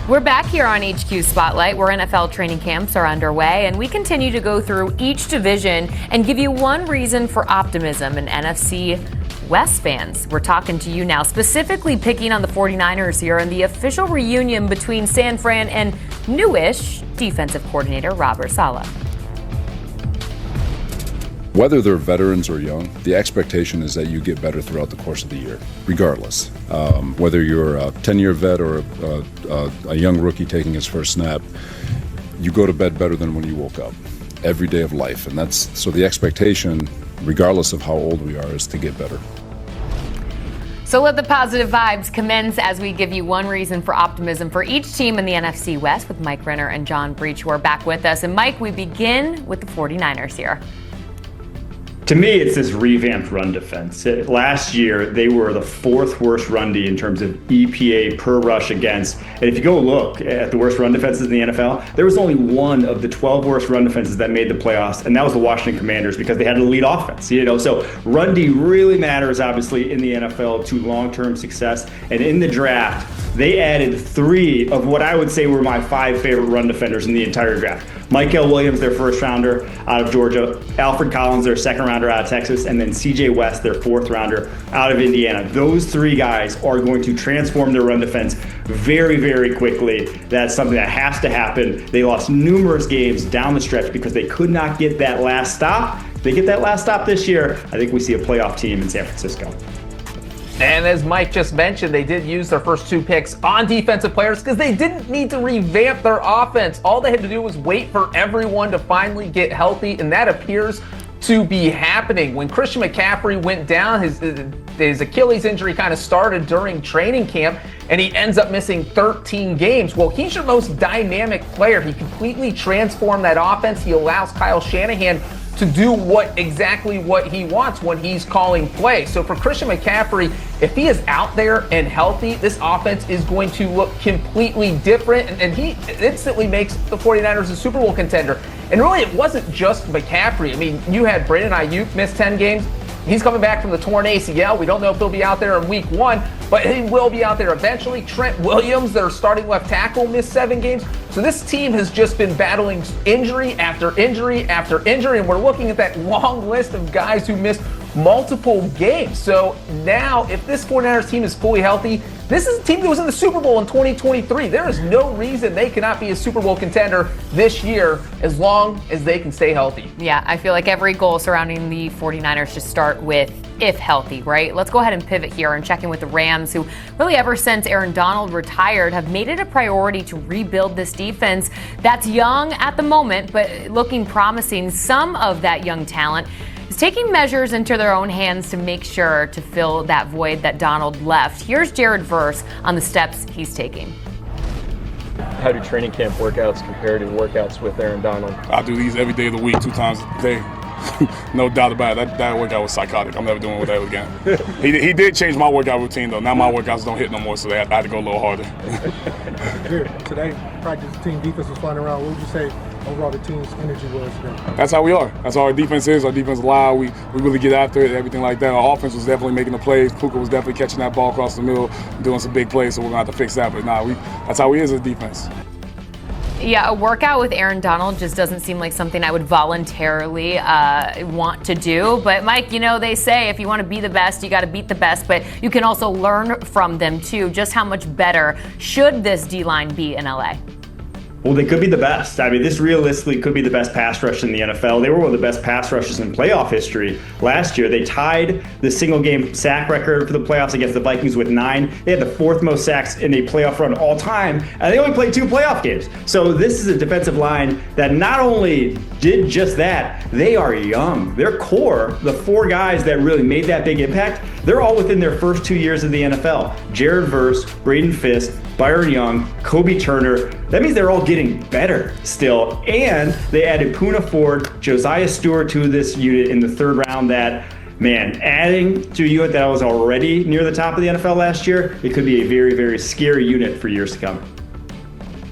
We're back here on HQ Spotlight, where NFL training camps are underway, and we continue to go through each division and give you one reason for optimism. And NFC West fans, we're talking to you now, specifically picking on the 49ers here and the official reunion between San Fran and newish defensive coordinator Robert Saleh. Whether they're veterans or young, the expectation is that you get better throughout the course of the year, regardless. Whether you're a 10-year vet or a young rookie taking his first snap, you go to bed better than when you woke up every day of life. And so the expectation, regardless of how old we are, is to get better. So let the positive vibes commence as we give you one reason for optimism for each team in the NFC West with Mike Renner and John Breach, who are back with us. And Mike, we begin with the 49ers here. To me, it's this revamped run defense. Last year, they were the fourth worst run D in terms of EPA per rush against. And if you go look at the worst run defenses in the NFL, there was only one of the 12 worst run defenses that made the playoffs, and that was the Washington Commanders because they had an elite offense. So run D really matters, obviously, in the NFL to long-term success. And in the draft, they added 3 of what I would say were my 5 favorite run defenders in the entire draft. Michael Williams, their first rounder out of Georgia, Alfred Collins, their second rounder out of Texas, and then CJ West, their fourth rounder out of Indiana. Those 3 guys are going to transform their run defense very, very quickly. That's something that has to happen. They lost numerous games down the stretch because they could not get that last stop. If they get that last stop this year, I think we see a playoff team in San Francisco. And as Mike just mentioned, they did use their first 2 picks on defensive players because they didn't need to revamp their offense. All they had to do was wait for everyone to finally get healthy, and that appears to be happening. When Christian McCaffrey went down, his Achilles injury kind of started during training camp, and he ends up missing 13 games. Well, he's your most dynamic player. He completely transformed that offense. He allows Kyle Shanahan to do exactly what he wants when he's calling plays. So for Christian McCaffrey, if he is out there and healthy, this offense is going to look completely different, and he instantly makes the 49ers a Super Bowl contender. And really, it wasn't just McCaffrey. I mean, you had Brandon Ayuk miss 10 games. He's coming back from the torn ACL. We don't know if he'll be out there in week 1, but he will be out there eventually. Trent Williams, their starting left tackle, missed 7 games. So this team has just been battling injury after injury after injury, and we're looking at that long list of guys who missed multiple games. So now, if this 49ers team is fully healthy, this is a team that was in the Super Bowl in 2023. There is no reason they cannot be a Super Bowl contender this year as long as they can stay healthy. Yeah, I feel like every goal surrounding the 49ers should start with if healthy, right? Let's go ahead and pivot here and check in with the Rams, who really ever since Aaron Donald retired have made it a priority to rebuild this defense that's young at the moment, but looking promising. Some of that young talent is taking measures into their own hands to make sure to fill that void that Donald left. Here's Jared Verse on the steps he's taking. How do training camp workouts compare to workouts with Aaron Donald? I do these every day of the week, 2 times a day. No doubt about it. That workout was psychotic. I'm never doing that again. He did change my workout routine, though. Now my workouts don't hit no more, so I had to go a little harder. Today, practice team defense was flying around. What would you say overall the team's energy was today? That's how we are. That's how our defense is. Our defense is loud. We really get after it, everything like that. Our offense was definitely making the plays. Puka was definitely catching that ball across the middle, doing some big plays, so we're going to have to fix that. But that's how he is as a defense. Yeah, a workout with Aaron Donald just doesn't seem like something I would voluntarily want to do. But Mike, they say if you want to be the best, you got to beat the best. But you can also learn from them too. Just how much better should this D-line be in LA? Well, they could be the best. I mean, this realistically could be the best pass rush in the NFL. They were one of the best pass rushes in playoff history last year. They tied the single-game sack record for the playoffs against the Vikings with 9. They had the 4th most sacks in a playoff run all time, and they only played 2 playoff games. So this is a defensive line that not only did just that, they are young. Their core, the 4 guys that really made that big impact, they're all within their first 2 years in the NFL. Jared Verse, Braden Fisk, Byron Young, Kobe Turner. That means they're all getting better still. And they added Poona Ford, Josiah Stewart to this unit in the 3rd round that, man, adding to a unit that was already near the top of the NFL last year, it could be a very, very scary unit for years to come.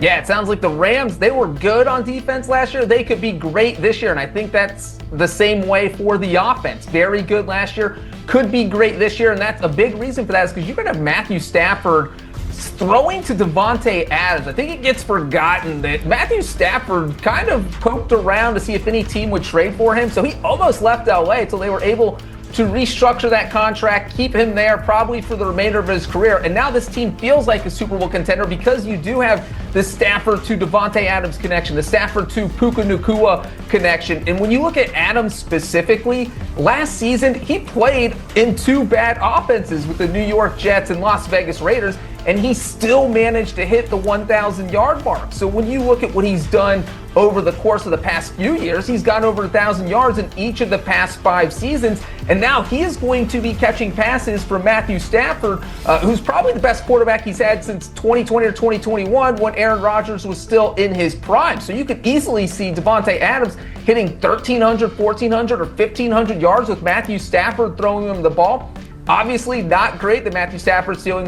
Yeah, it sounds like the Rams, they were good on defense last year. They could be great this year, and I think that's the same way for the offense. Very good last year, could be great this year, and that's a big reason for that is because you're going to have Matthew Stafford throwing to Davante Adams, I think it gets forgotten that Matthew Stafford kind of poked around to see if any team would trade for him. So he almost left LA until they were able to restructure that contract, keep him there probably for the remainder of his career. And now this team feels like a Super Bowl contender because you do have the Stafford to Davante Adams connection, the Stafford to Puka Nacua connection. And when you look at Adams specifically, last season he played in 2 bad offenses with the New York Jets and Las Vegas Raiders, and he still managed to hit the 1,000-yard mark. So when you look at what he's done over the course of the past few years, he's gotten over 1,000 yards in each of the past 5 seasons, and now he is going to be catching passes from Matthew Stafford, who's probably the best quarterback he's had since 2020 or 2021 when Aaron Rodgers was still in his prime. So you could easily see Davante Adams hitting 1,300, 1,400, or 1,500 yards with Matthew Stafford throwing him the ball. Obviously not great that Matthew Stafford's dealing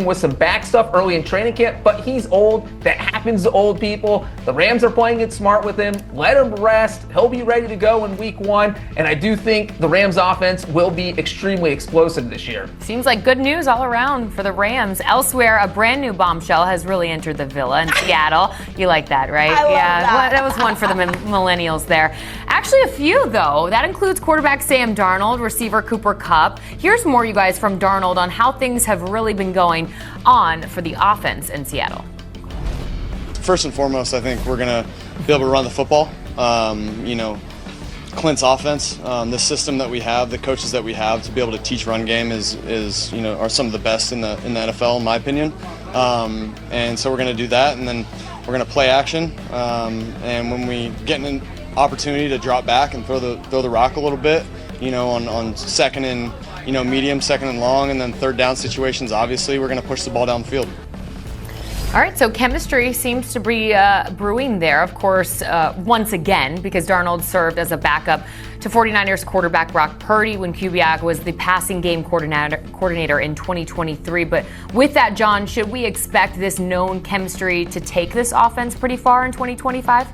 with some back stuff early in training camp, but he's old. That happens to old people. The Rams are playing it smart with him. Let him rest. He'll be ready to go in week 1. And I do think the Rams offense will be extremely explosive this year. Seems like good news all around for the Rams. Elsewhere, a brand new bombshell has really entered the villa in Seattle. You like that, right? I love that. That was one for the millennials there. Actually, a few, though. That includes quarterback Sam Darnold, receiver Cooper Kupp. Here's more, you guys, from Darnold on how things have really been going on for the offense in Seattle. First and foremost, I think we're going to be able to run the football. Clint's offense, the system that we have, the coaches that we have to be able to teach run game are some of the best in the NFL, in my opinion. And so we're going to do that, and then we're going to play action. And when we get an opportunity to drop back and throw the rock a little bit, on second and medium, second and long, and then third down situations, obviously we're going to push the ball downfield. All right, so chemistry seems to be brewing there, of course, once again, because Darnold served as a backup to 49ers quarterback Brock Purdy when Kubiak was the passing game coordinator in 2023. But with that, John, should we expect this known chemistry to take this offense pretty far in 2025?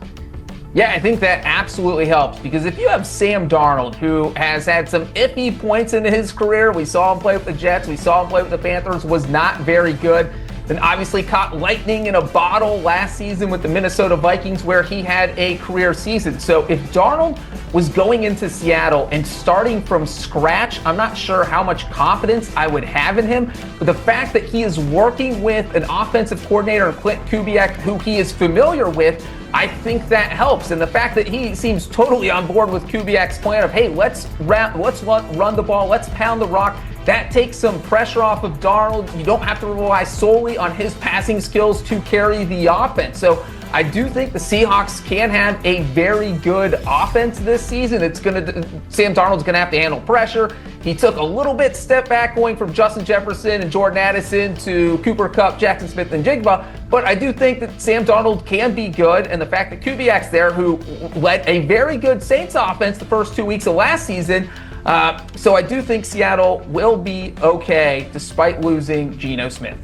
Yeah, I think that absolutely helps, because if you have Sam Darnold, who has had some iffy points in his career, we saw him play with the Jets, we saw him play with the Panthers, was not very good, then obviously caught lightning in a bottle last season with the Minnesota Vikings where he had a career season. So if Darnold was going into Seattle and starting from scratch, I'm not sure how much confidence I would have in him, but the fact that he is working with an offensive coordinator, Clint Kubiak, who he is familiar with, I think that helps. And the fact that he seems totally on board with Kubiak's plan of, hey, let's run the ball, let's pound the rock, that takes some pressure off of Darnold. You don't have to rely solely on his passing skills to carry the offense. So I do think the Seahawks can have a very good offense this season. Sam Darnold's going to have to handle pressure. He took a little bit step back going from Justin Jefferson and Jordan Addison to Cooper Kupp, Jackson Smith, and Jigba. But I do think that Sam Darnold can be good. And the fact that Kubiak's there, who led a very good Saints offense the first 2 weeks of last season. So I do think Seattle will be okay despite losing Geno Smith.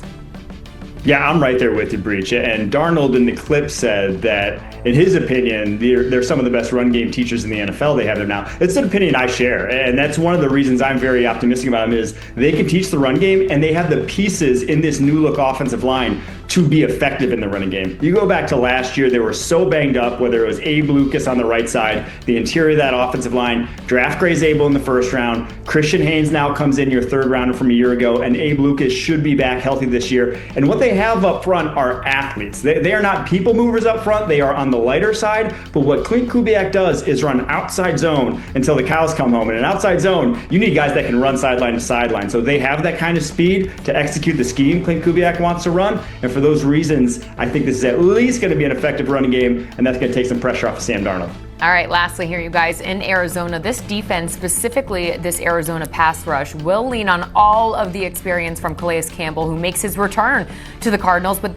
Yeah, I'm right there with you, Breach. And Darnold in the clip said that, in his opinion, they're some of the best run game teachers in the NFL they have there now. It's an opinion I share, and that's one of the reasons I'm very optimistic about them is they can teach the run game, and they have the pieces in this new look offensive line to be effective in the running game. You go back to last year, they were so banged up, whether it was Abe Lucas on the right side, the interior of that offensive line, draft Gray's Abel in the first round, Christian Haynes now comes in, your third rounder from a year ago, and Abe Lucas should be back healthy this year. And what they have up front are athletes. They are not people movers up front, they are on the lighter side, but what Clint Kubiak does is run outside zone until the cows come home. And in an outside zone, you need guys that can run sideline to sideline. So they have that kind of speed to execute the scheme Clint Kubiak wants to run, and for those reasons, I think this is at least going to be an effective running game, and that's going to take some pressure off of Sam Darnold. All right, lastly here, you guys, in Arizona, this defense, specifically this Arizona pass rush, will lean on all of the experience from Calais Campbell, who makes his return to the Cardinals. But